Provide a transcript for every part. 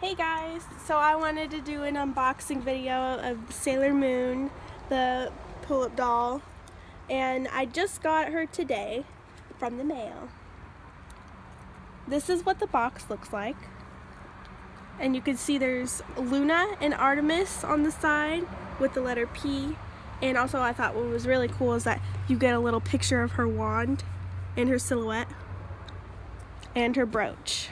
Hey guys, so I wanted to do an unboxing video of Sailor Moon, the Pullip doll, and I just got her today from the mail. This is what the box looks like, and you can see there's Luna and Artemis on the side with the letter P, and also I thought what was really cool is that you get a little picture of her wand and her silhouette and her brooch.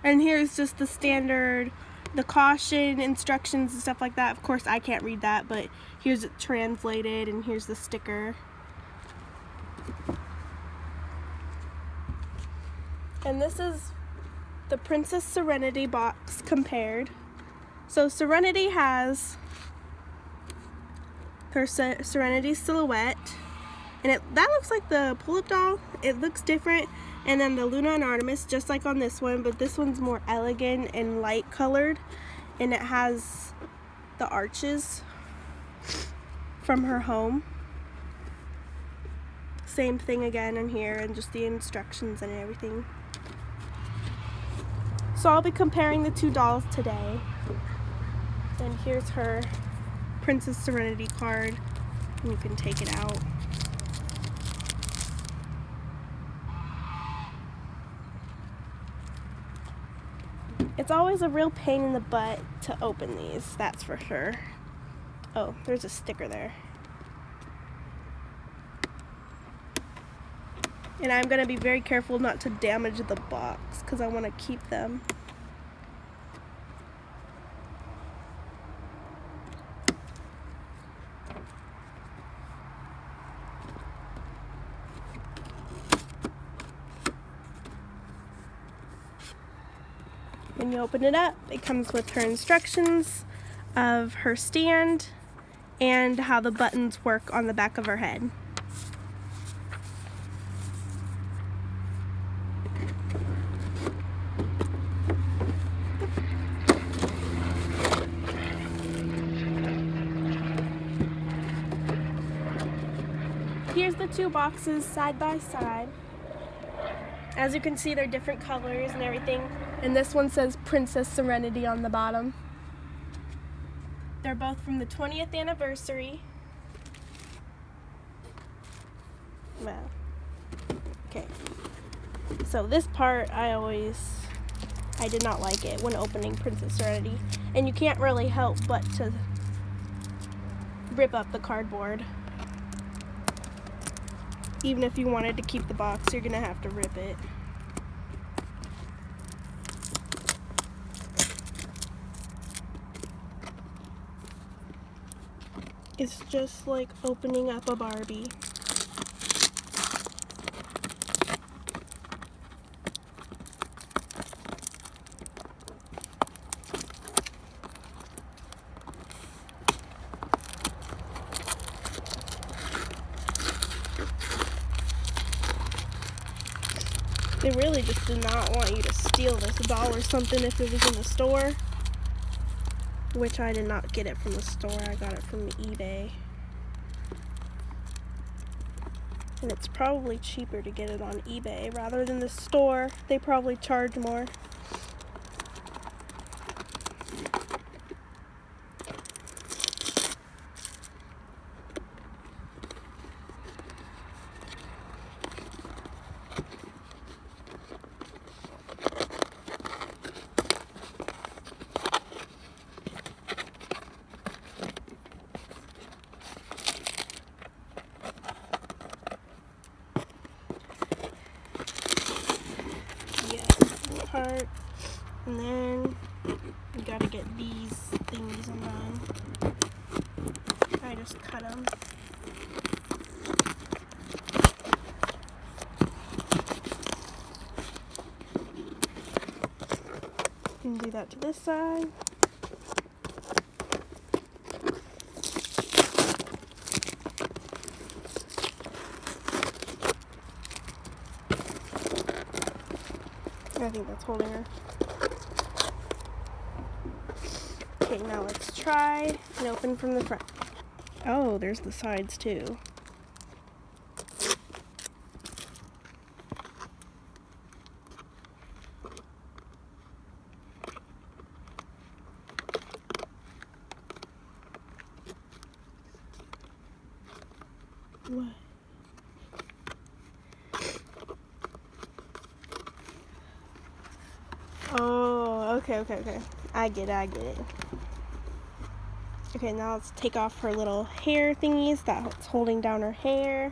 And here's just the standard, the caution, instructions and stuff like that. Of course I can't read that, but here's it translated and here's the sticker. And this is the Princess Serenity box compared. So Serenity has her Serenity silhouette, and that looks like the Pullip doll. It looks different. And then the Luna and Artemis, just like on this one, but this one's more elegant and light colored, and it has the arches from her home. Same thing again in here, and just the instructions and everything. So I'll be comparing the two dolls today. And here's her Princess Serenity card, and you can take it out. It's always a real pain in the butt to open these, that's for sure. Oh, there's a sticker there. And I'm going to be very careful not to damage the box because I want to keep them. When you open it up, it comes with her instructions of her stand and how the buttons work on the back of her head. Here's the two boxes side by side. As you can see, they're different colors and everything. And this one says Princess Serenity on the bottom. They're both from the 20th anniversary. Wow. Okay. So this part, I did not like it when opening Princess Serenity. And you can't really help but to rip up the cardboard. Even if you wanted to keep the box, you're gonna have to rip it. It's just like opening up a Barbie. They really just did not want you to steal this doll or something if it was in the store. Which I did not get it from the store, I got it from eBay. And it's probably cheaper to get it on eBay rather than the store. They probably charge more. Part, and then you gotta get these things undone. I just cut them. And do that to this side. I think that's holding her. Okay, now let's try and open from the front. Oh, there's the sides too. What? Oh, okay. I get it. Okay, now let's take off her little hair thingies that's holding down her hair.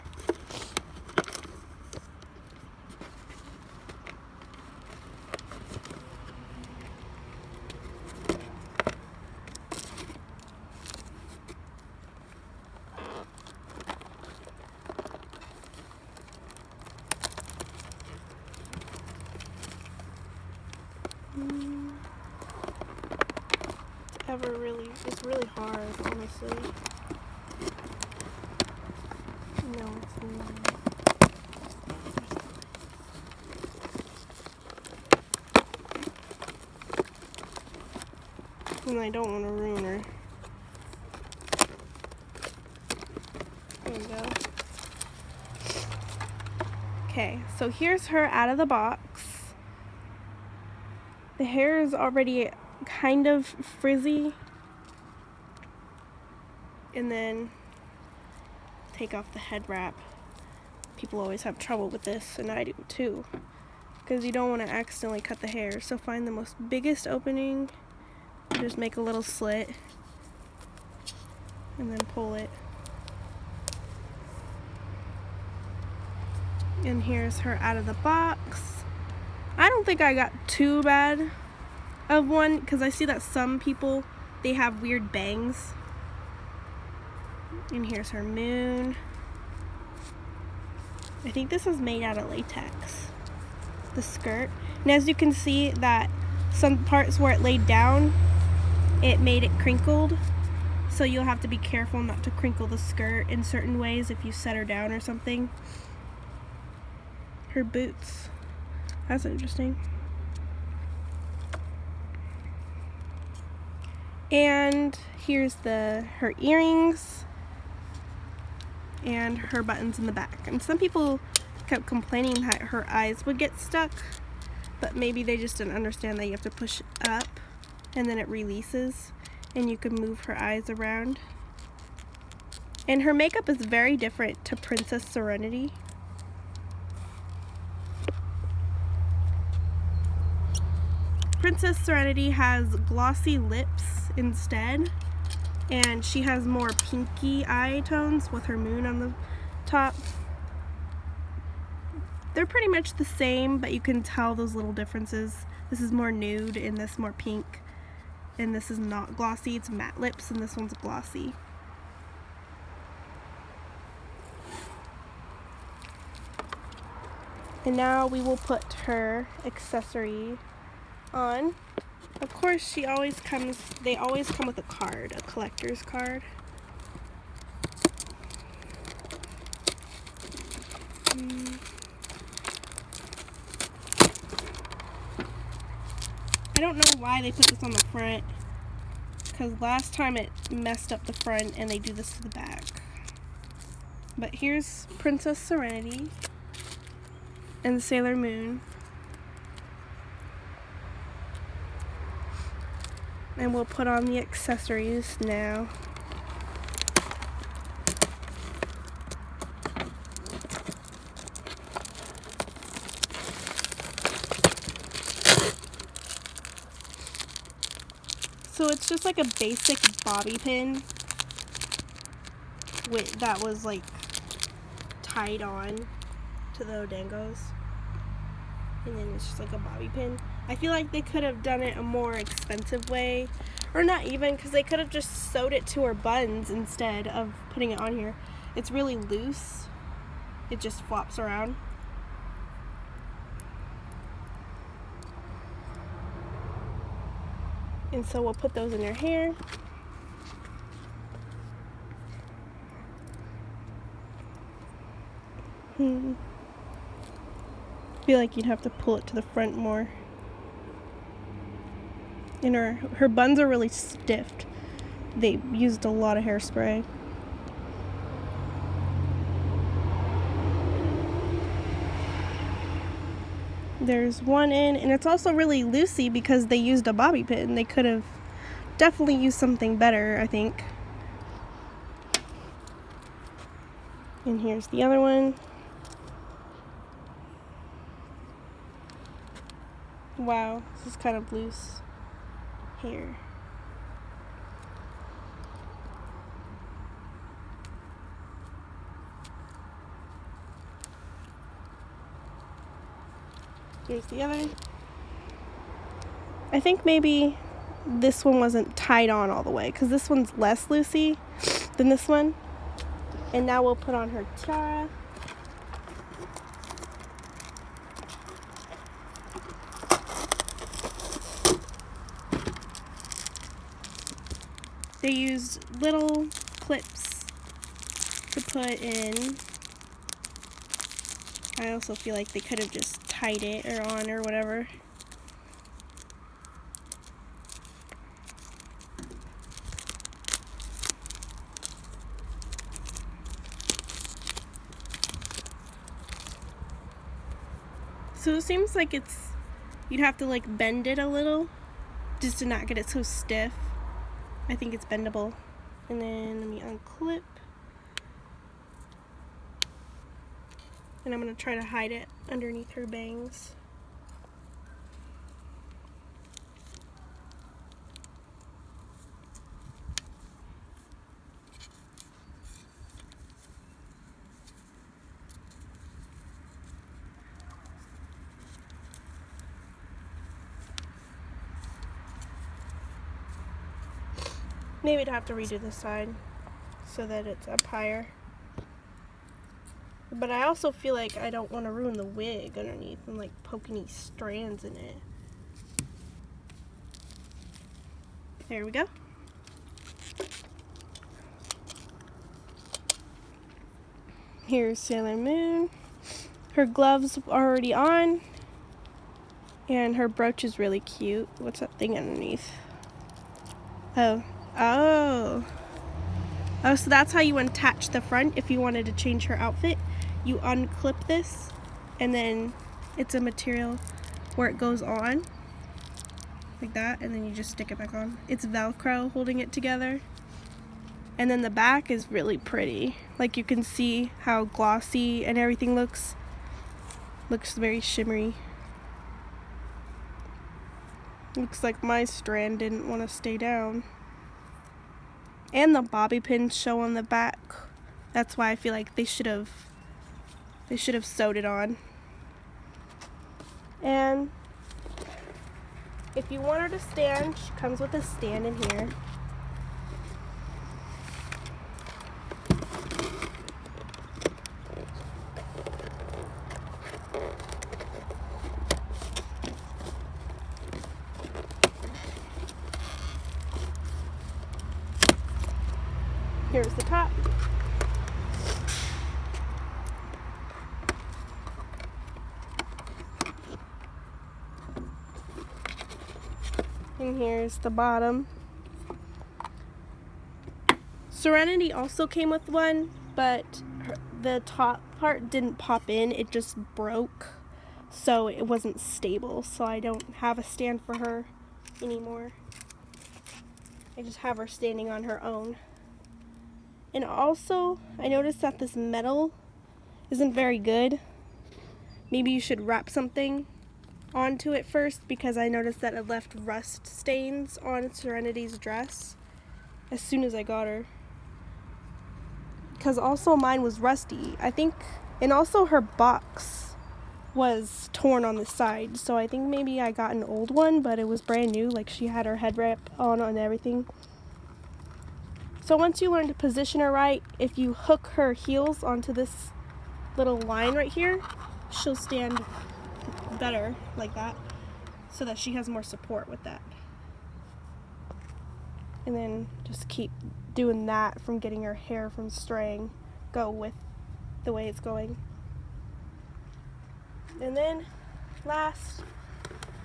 It's really hard, honestly. No, it's not. And I don't want to ruin her. There we go. Okay, so here's her out of the box. The hair is already kind of frizzy. And then take off the head wrap. People always have trouble with this, and I do too, because you don't want to accidentally cut the hair. So find the most biggest opening, just make a little slit, and then pull it. And here's her out of the box. I don't think I got too bad of one, because I see that some people, they have weird bangs. And here's her moon. I think this is made out of latex, the skirt. And as you can see, that some parts where it laid down, it made it crinkled. So you'll have to be careful not to crinkle the skirt in certain ways if you set her down or something. Her boots. That's interesting. And here's her earrings. And her buttons in the back. And some people kept complaining that her eyes would get stuck, but maybe they just didn't understand that you have to push up and then it releases and you can move her eyes around. And her makeup is very different to Princess Serenity. Princess Serenity has glossy lips instead. And she has more pinky eye tones with her moon on the top. They're pretty much the same, but you can tell those little differences. This is more nude and this more pink. And this is not glossy, it's matte lips, and this one's glossy. And now we will put her accessory on. Of course, they always come with a card, a collector's card. I don't know why they put this on the front, because last time it messed up the front and they do this to the back. But here's Princess Serenity and Sailor Moon. And we'll put on the accessories now. So it's just like a basic bobby pin that was like tied on to the Odangos. And then it's just like a bobby pin. I feel like they could have done it a more expensive way, or not even, because they could have just sewed it to her buns instead of putting it on here. It's really loose. It just flops around. And so we'll put those in her hair. I feel like you'd have to pull it to the front more. And her buns are really stiff. They used a lot of hairspray. There's one in, and it's also really loosey because they used a bobby pin. They could have definitely used something better, I think. And here's the other one. Wow, this is kind of loose here. Here's the other. I think maybe this one wasn't tied on all the way because this one's less loosey than this one. And now we'll put on her tiara. They used little clips to put in. I also feel like they could have just tied it or on or whatever. So it seems like you'd have to like bend it a little just to not get it so stiff. I think it's bendable. And then let me unclip. And I'm going to try to hide it underneath her bangs. Maybe I'd have to redo this side so that it's up higher. But I also feel like I don't want to ruin the wig underneath and like poke any strands in it. There we go. Here's Sailor Moon. Her gloves are already on. And her brooch is really cute. What's that thing underneath? Oh, so that's how you attach the front if you wanted to change her outfit. You unclip this, and then it's a material where it goes on, like that, and then you just stick it back on. It's Velcro holding it together. And then the back is really pretty. Like you can see how glossy and everything looks. Looks very shimmery. Looks like my strand didn't want to stay down. And the bobby pins show on the back. That's why I feel like they should have sewed it on. And if you want her to stand, she comes with a stand in here. Here's the top. And here's the bottom. Serenity also came with one, but the top part didn't pop in, it just broke. So it wasn't stable, so I don't have a stand for her anymore. I just have her standing on her own. And also, I noticed that this metal isn't very good. Maybe you should wrap something onto it first, because I noticed that it left rust stains on Serenity's dress as soon as I got her. Because also mine was rusty, I think, and also her box was torn on the side, so I think maybe I got an old one, but it was brand new, like she had her head wrap on and everything. So once you learn to position her right, if you hook her heels onto this little line right here, she'll stand better like that, so that she has more support with that. And then just keep doing that from getting her hair from straying. Go with the way it's going. And then last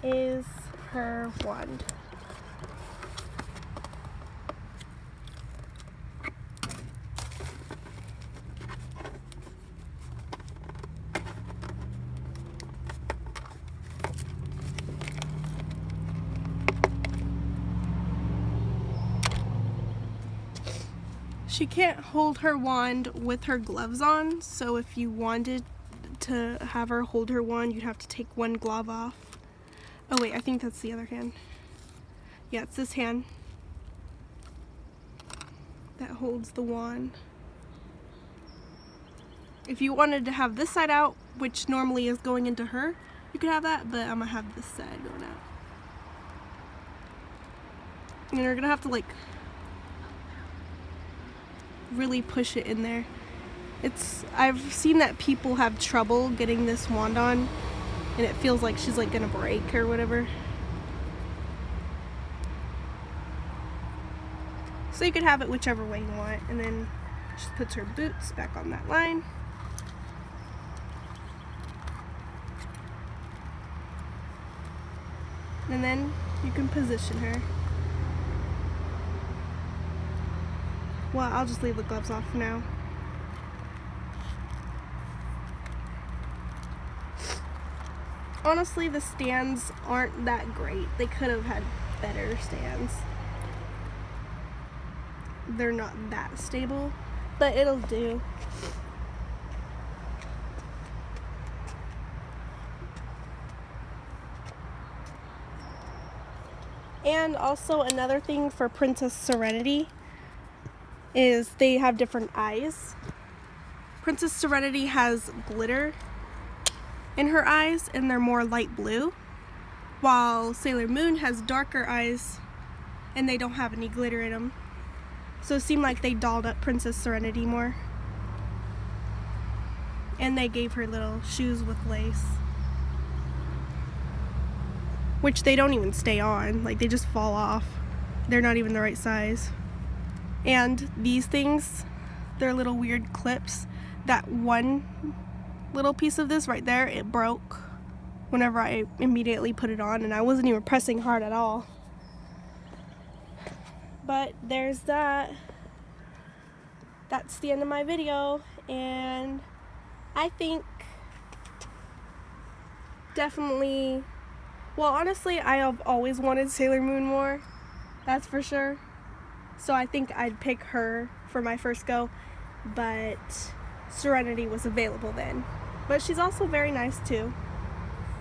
is her wand. She can't hold her wand with her gloves on, so if you wanted to have her hold her wand, you'd have to take one glove off. Oh wait, I think that's the other hand. Yeah, it's this hand that holds the wand. If you wanted to have this side out, which normally is going into her, you could have that, but I'm gonna have this side going out. And you're gonna have to like really push it in there. I've seen that people have trouble getting this wand on, and it feels like she's like gonna break or whatever. So you could have it whichever way you want, and then she puts her boots back on that line. And then you can position her. Well, I'll just leave the gloves off for now. Honestly, the stands aren't that great. They could have had better stands. They're not that stable, but it'll do. And also another thing for Princess Serenity is they have different eyes. Princess Serenity has glitter in her eyes, and they're more light blue, while Sailor Moon has darker eyes and they don't have any glitter in them. So it seemed like they dolled up Princess Serenity more. And they gave her little shoes with lace, which they don't even stay on, like they just fall off. They're not even the right size. And these things, they're little weird clips. That one little piece of this right there, it broke whenever I immediately put it on, and I wasn't even pressing hard at all. But there's that. That's the end of my video, and I think definitely, well, honestly, I have always wanted Sailor Moon more, that's for sure. So I think I'd pick her for my first go, but Serenity was available then. But she's also very nice too.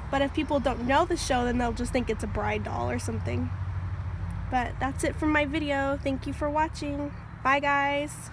But if people don't know the show, then they'll just think it's a bride doll or something. But that's it from my video. Thank you for watching. Bye guys.